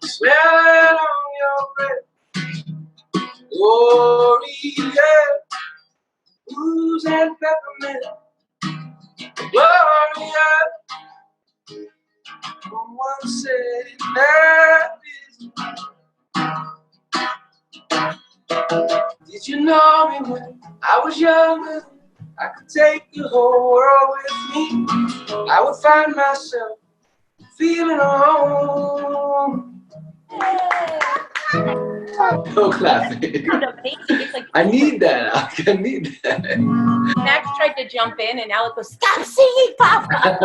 Smell it on your breath. Gloria, booze and peppermint. Gloria, someone said that is. Did you know me when I was younger? I could take the whole world with me. I would find myself feeling alone. No clapping. It's like, I need that. I need that. Max tried to jump in, and Alec goes, "Stop singing, Papa."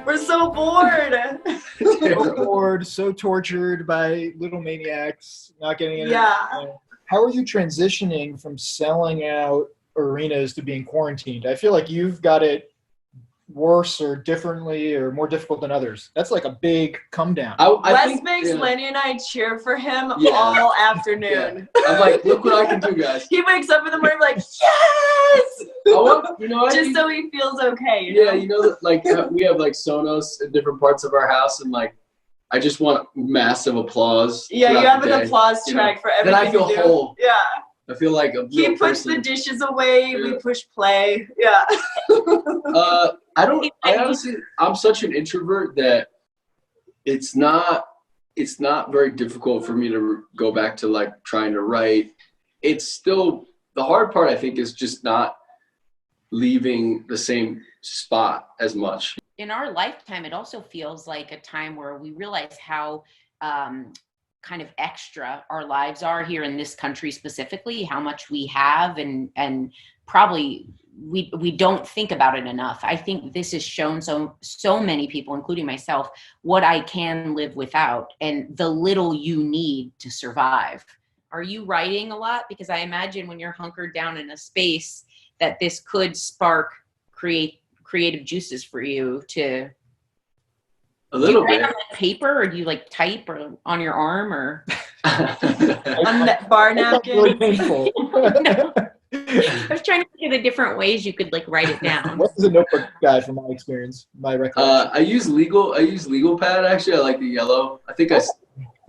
We're so bored. So bored, so tortured by little maniacs, not getting any. Yeah. How are you transitioning from selling out arenas to being quarantined? I feel like you've got it worse or differently or more difficult than others. That's like a big come down. Wes makes Lenny and I cheer for him all afternoon. Yeah. I'm like, look what I can do, guys. He wakes up in the morning like, yes! Just so he feels okay. You know, like we have like Sonos in different parts of our house, and like I just want massive applause. Yeah, you have an applause track for everything. Then I feel whole. Yeah. I feel like a he puts the dishes away. Yeah. We push play. Yeah. I honestly, I'm such an introvert that it's not very difficult for me to go back to like trying to write. It's still, the hard part I think is just not leaving the same spot as much. In our lifetime, it also feels like a time where we realize how kind of extra our lives are here in this country specifically, how much we have, and probably we don't think about it enough. I think this has shown so many people, including myself, what I can live without and the little you need to survive. Are you writing a lot? Because I imagine when you're hunkered down in a space that this could spark creative juices for you to. A little bit. Do you write bit. on paper, or do you like type or on your arm, or on that bar napkin? Really painful. No. I was trying to think of the different ways you could like write it down. What is a notebook guy from my experience, my recollection? I use legal pad actually. I like the yellow. I think I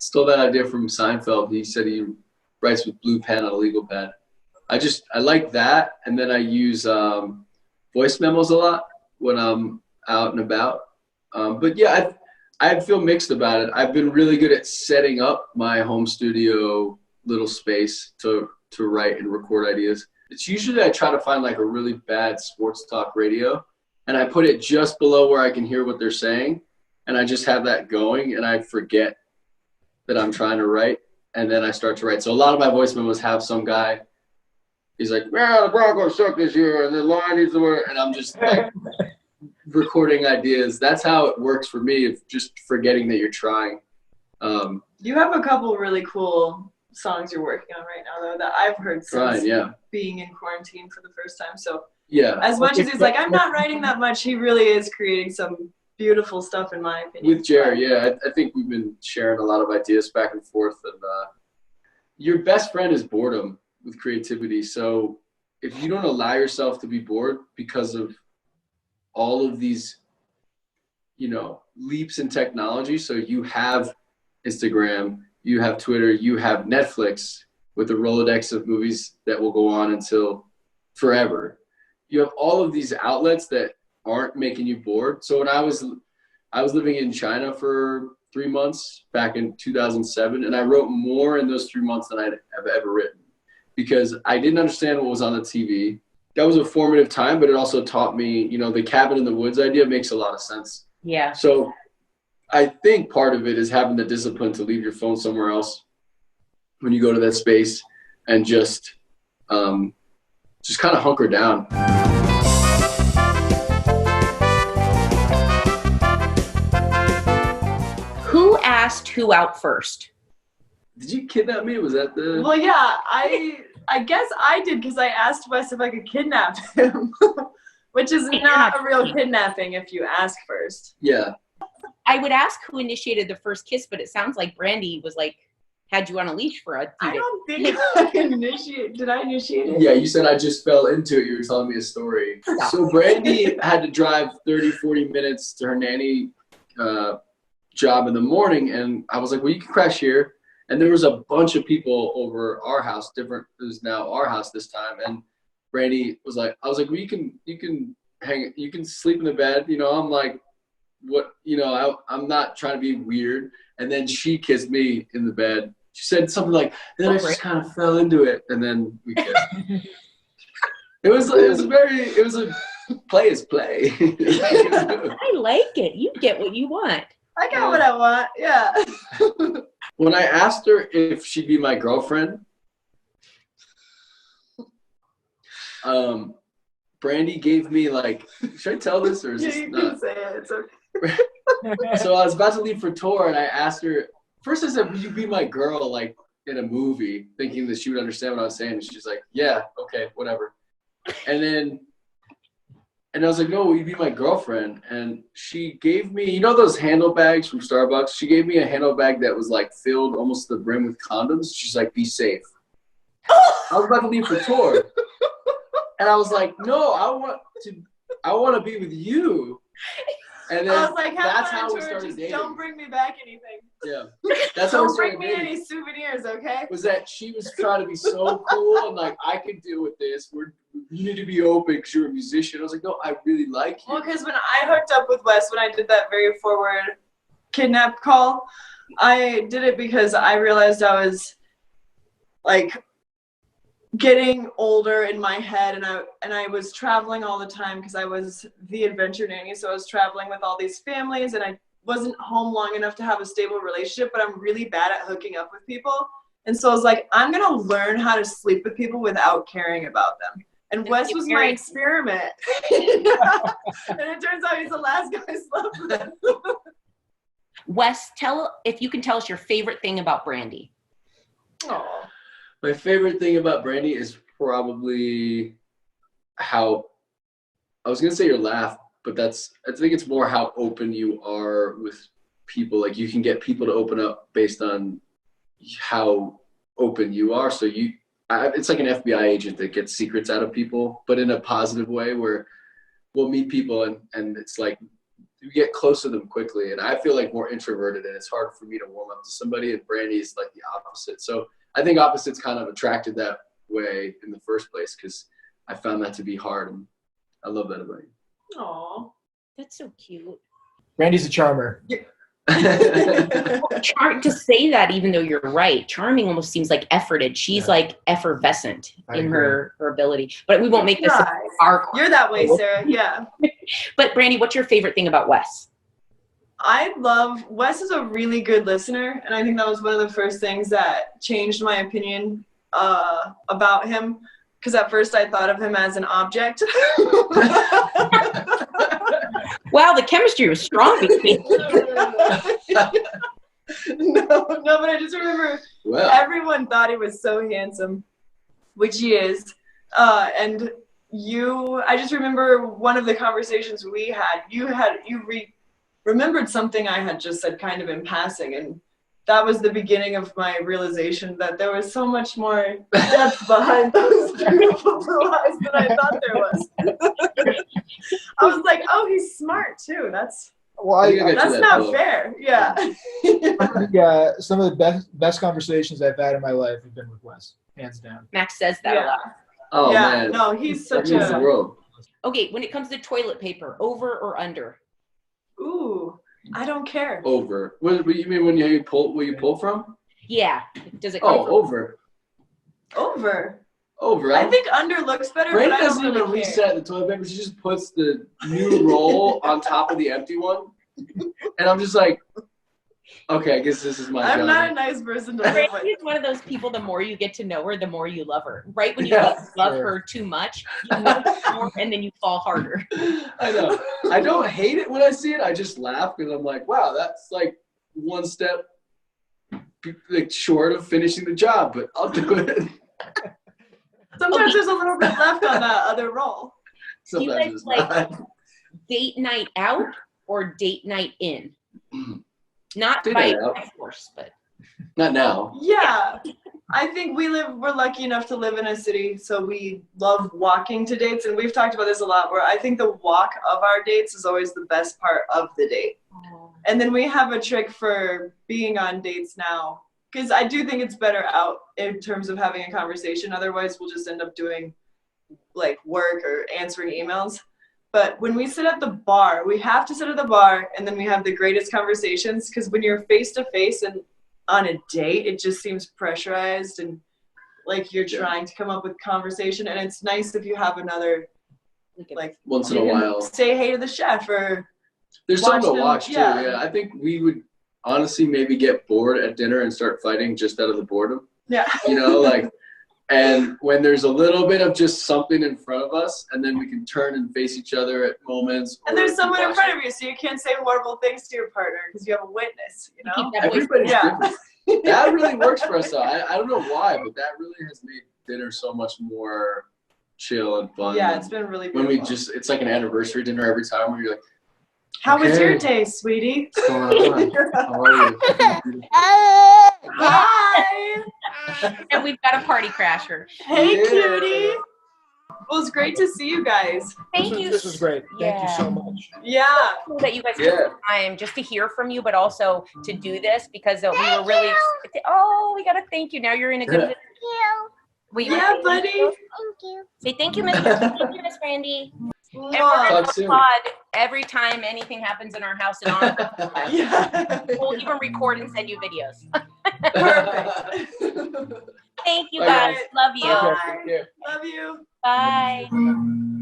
stole that idea from Seinfeld. He said he writes with blue pen on a legal pad. I like that, and then I use voice memos a lot when I'm out and about. But yeah, I feel mixed about it. I've been really good at setting up my home studio little space to write and record ideas. It's usually I try to find like a really bad sports talk radio, and I put it just below where I can hear what they're saying, and I just have that going, and I forget that I'm trying to write, and then I start to write. So a lot of my voice memos have some guy, he's like, the Broncos suck this year, and the line needs to work, and I'm just like recording ideas. That's how it works for me, of just forgetting that you're trying. You have a couple really cool songs you're working on right now, though, that I've heard since being in quarantine for the first time. So yeah, as much as he's like, I'm not writing that much, he really is creating some beautiful stuff, in my opinion. With Jerry, yeah, I think we've been sharing a lot of ideas back and forth. And your best friend is boredom with creativity. So if you don't allow yourself to be bored because of all of these, leaps in technology, so you have Instagram, you have Twitter, you have Netflix with a Rolodex of movies that will go on until forever. You have all of these outlets that aren't making you bored. So when I was living in China for 3 months back in 2007, and I wrote more in those 3 months than I'd have ever written, because I didn't understand what was on the TV. That was a formative time, but it also taught me, the cabin in the woods idea makes a lot of sense. Yeah. So I think part of it is having the discipline to leave your phone somewhere else when you go to that space and just kind of hunker down. Who asked who out first? Did you kidnap me? Was that the... Well, yeah, I guess I did, because I asked Wes if I could kidnap him, which is not a real kidnapping if you ask first. Yeah. I would ask who initiated the first kiss, but it sounds like Brandy was like had you on a leash for a few I days. don't think I initiated. Did I initiate it? Yeah, you said I just fell into it. You were telling me a story. So Brandy had to drive 30, 40 minutes to her nanny job in the morning. And I was like, well, you can crash here. And there was a bunch of people over our house, it was now our house this time. And Brandy was like, I was like, well, you can sleep in the bed. You know, I'm like, what, you know, I'm not trying to be weird. And then she kissed me in the bed. She said something like, then I just kind of fell into it. And then we kissed. It was a play is play. I like it. You get what you want. I got what I want. Yeah. When I asked her if she'd be my girlfriend, Brandy gave me like, should I tell this or is this you not? can say it. It's okay. So I was about to leave for tour and I asked her, first I said, would you be my girl like in a movie, thinking that she would understand what I was saying. And she's like, yeah, okay, whatever. And I was like, no, will you be my girlfriend? And she gave me, you know those handle bags from Starbucks? She gave me a handle bag that was like filled almost to the brim with condoms. She's like, be safe. I was about to leave for tour. And I was like, no, I want to be with you. And then I was like, that's how how we we started just dating. Don't bring me back anything. Yeah. That's how we Don't started bring me dating. any souvenirs, okay? Was that she was trying to be so cool and like, I can deal with this. You need to be open because you're a musician. I was like, no, I really like you. Well, because when I hooked up with Wes, when I did that very forward kidnap call, I did it because I realized I was like getting older in my head, and I was traveling all the time because I was the adventure nanny. So I was traveling with all these families, and I wasn't home long enough to have a stable relationship, but I'm really bad at hooking up with people. And so I was like, I'm going to learn how to sleep with people without caring about them. And Wes was my experiment. And it turns out he's the last guy I slept with. Wes, if you can tell us your favorite thing about Brandy. Aww. My favorite thing about Brandy is probably how, I was going to say your laugh, but I think it's more how open you are with people. Like you can get people to open up based on how open you are. So it's like an FBI agent that gets secrets out of people, but in a positive way where we'll meet people and it's like you get close to them quickly. And I feel like more introverted and it's hard for me to warm up to somebody, and Brandy is like the opposite. So I think opposites kind of attracted that way in the first place because I found that to be hard, and I love that about you. Aww. That's so cute. Brandy's a charmer. To say that, even though you're right, charming almost seems like efforted. She's like effervescent in her ability. But we won't make this our. You're that way, Sarah. Yeah. But Brandy, what's your favorite thing about Wes? Wes is a really good listener, and I think that was one of the first things that changed my opinion about him. Because at first I thought of him as an object. Wow, the chemistry was strong between No, but I just remember everyone thought he was so handsome, which he is. And I just remember one of the conversations we had, you remembered something I had just said kind of in passing, and that was the beginning of my realization that there was so much more depth behind those beautiful blue eyes than I thought there was. I was like, oh, he's smart too. That's not fair. Yeah. Some of the best conversations I've had in my life have been with Wes, hands down. Max says that a lot. Oh, yeah, man. no, he's such the world. Okay, when it comes to toilet paper, over or under? Ooh, I don't care. Over. What you mean when you pull? Where you pull from? Yeah. Does it come from? Over. Over. I think under looks better. Brandy but I doesn't don't really even care. reset the toilet paper. She just puts the new roll on top of the empty one, and I'm just like, okay, I guess this is my job. I'm not a nice person to live with. Brandy is one of those people, the more you get to know her, the more you love her. Right when you love her too much, you know her more, and then you fall harder. I know. I don't hate it when I see it. I just laugh because I'm like, wow, that's like one step like short of finishing the job, but I'll do it. Sometimes there's a little bit left on that other roll. Do you guys like date night out or date night in? Not by force, but Not now. Yeah. I think we're lucky enough to live in a city, so we love walking to dates, and we've talked about this a lot, where I think the walk of our dates is always the best part of the date. And then we have a trick for being on dates now, because I do think it's better out in terms of having a conversation. Otherwise, we'll just end up doing like work or answering emails. But when we sit at the bar, we have to sit at the bar, and then we have the greatest conversations, because when you're face to face and on a date, it just seems pressurized and like you're trying to come up with conversation. And it's nice if you have another, like, once in a while, say hey to the chef, or there's something to watch too. Yeah. Yeah, I think we would honestly maybe get bored at dinner and start fighting just out of the boredom. Yeah. You know, like, and when there's a little bit of just something in front of us, and then we can turn and face each other at moments. And there's someone in front of you, so you can't say horrible things to your partner because you have a witness, you know? Everybody's Yeah. different. That really works for us, though. I don't know why, but that really has made dinner so much more chill and fun. Yeah, it's been really when beautiful. it's like an anniversary dinner every time where you're like, How was okay. your day, sweetie? What's going on? How are you? Hi. And we've got a party crasher. Hey, Yeah. cutie. Well, it's great to see you guys. Thank you. This was great. Thank you Yeah. so much. Yeah. That you guys took Yeah. the time just to hear from you, but also to do this because we were really. Oh, we gotta thank you. Now you're in a good. Wait, you Yeah, wanna say thank buddy. you? Say thank you, Miss. Thank you, Miss Brandy. And we're Mwah. gonna Talk soon. applaud every time anything happens in our house in honor of us. Yeah. We'll even record and send you videos. Perfect. Thank you Bye, guys. guys. Love you. Bye. Yeah. Love you. Bye.